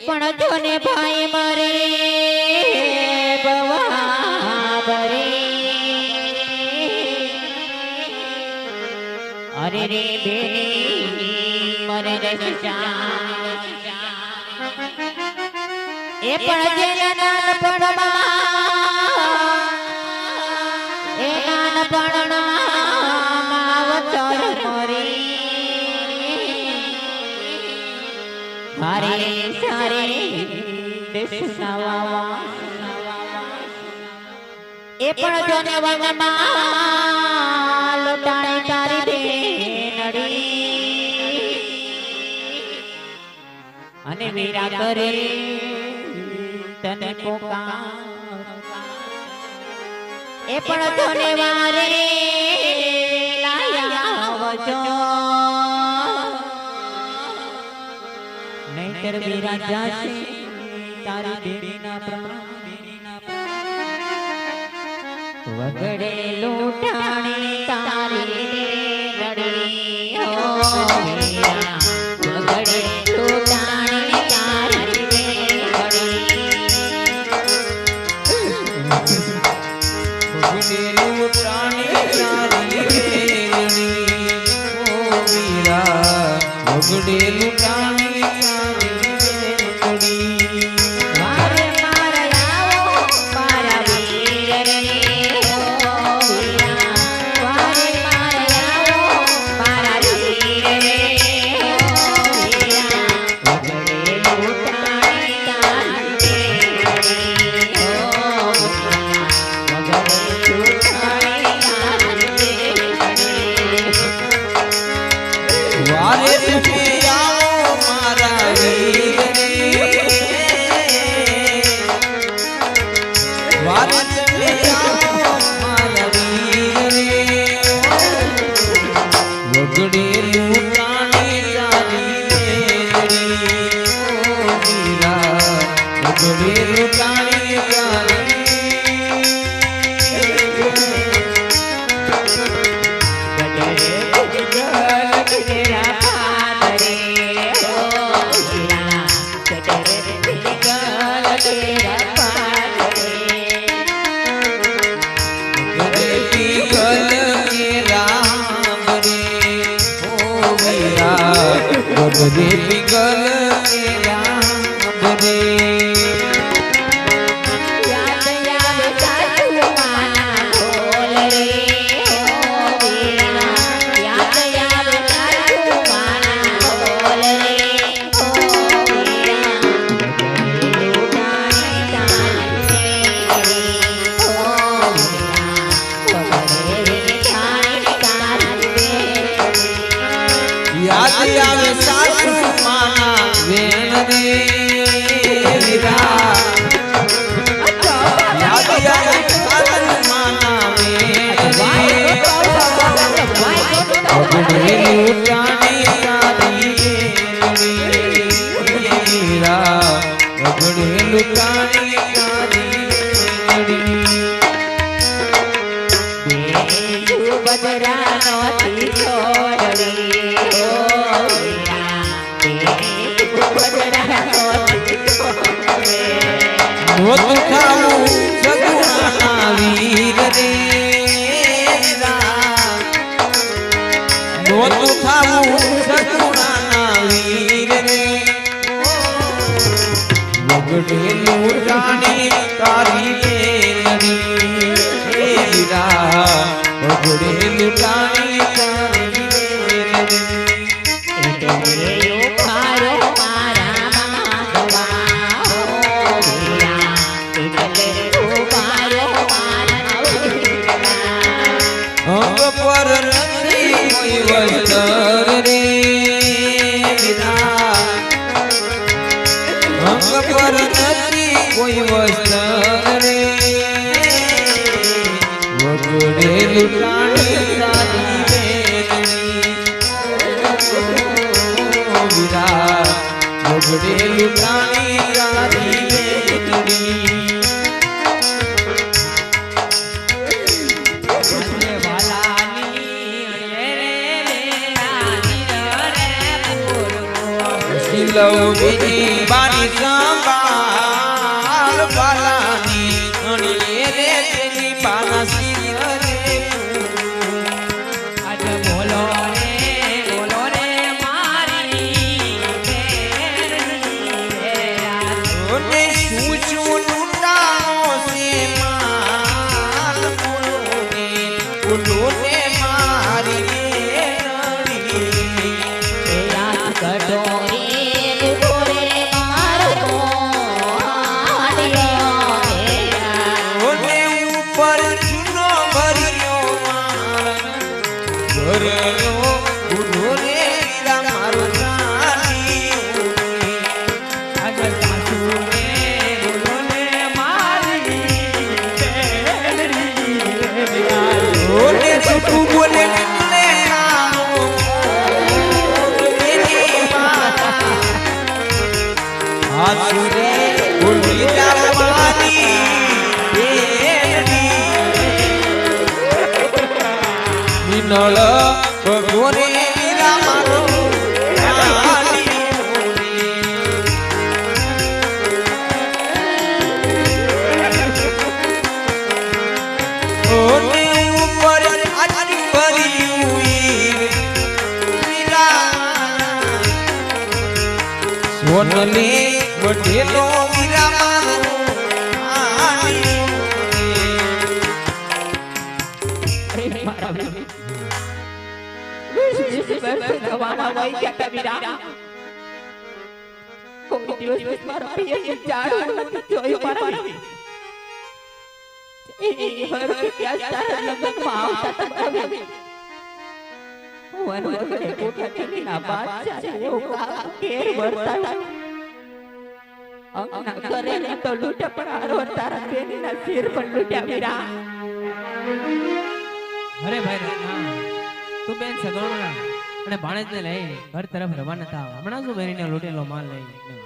પણ જોને ભાઈ મારે બવાબરે અરે રે બેની મરે રે એ પણ જેના નાનપણમાં એ નાનપણમાં માવતર મરી હારે સારે દેશનાવા એ પણ જોને વનમાં લોટાણી તારી બેનડી અને વીરા કરે તને પોકાર એ પણ જોને વારે લાયા આવજો નહીતર વીરા જાશે તારી દેવીના પ્રાણ વગડે લૂંટાણી તારી રડી હો વીરા વગડે લૂંટાણી તારી રડી વગડે લૂંટાણી તારી રડી હો વીરા વગડે લૂંટાણી रे पिघल के राम रे याद याद सासू माना ढोल रे ओ वीरा याद याद सासू माना ढोल रे ओ वीरा लूटानी तारी ओ वीरा वगड़े लूटानी तारी याद याद सासू माना वेण रे वीरा याद याद सासू माना वेण रे वगड़े लूटानी तारी वीरा वगड़े लूटानी तारी बदरा नोती छोड़ी नोतु खाऊ सगुणा वीर रे नोतु खाऊ सगुणा वीर रे वगड़े लूटानी तारी बेनरी हे वीरा वगड़े लूटानी तारी बेनरी पर नहीं कोई वस्त्र रे वीरा अंग पर नहीं कोई वस्त्र रे वगड़े लूटानी तारी बेनरी वीरा वगड़े लूटानी तारी बेनरी લવની બાની સંભાળ બાલાની ઘણી રે તેની બાના સિંહ રે આજ બોલો રે મારી બેનની રે ઓને શું શું લૂંટાણો છે માલ બોલો ને મારી બેનની એ યાદ કરતો રે બોરે મારો આડિયો ઓને ઉપર ચૂનો ભર્યો ઘરનો ઉડો રે વીરા મારો રાણી આજ સાસુ રે બોલો ને મારી બેનની રે ઓને છૂટું બોલે એટલે કાનો એની માતા હાસુ રે બોલી જાવાની બેની મિનળ ભગોરે વીરા મારો રાણી ઓને ઉપર આજી ભર્યું સોનલે વઢેલો વીરા મારો આણી અરે મારા બેબી વીસ વર્ષ નવાના વહી ગયા તા વીરા કોઈ દિવસ મારા પિયર જાડું નથી જોયું મારા બેબી એ હર ક્યાં તારા લગ્નમાં આવતા તા મારા બેબી વન વગડે કોઠાથી ના બાદશાહ જેવો કામ કેર વર્તાયો અંગના ઘરે ને તો લૂંટે પણ આરો તારા બેનના સિર પણ લૂંટ્યા વીરા અરે ભાઈ હા તું બેન સગવડના અને ભાણેજને લઈ ઘર તરફ રવાના થા હમણાં શું બેરીને લૂંટેલો માલ લઈ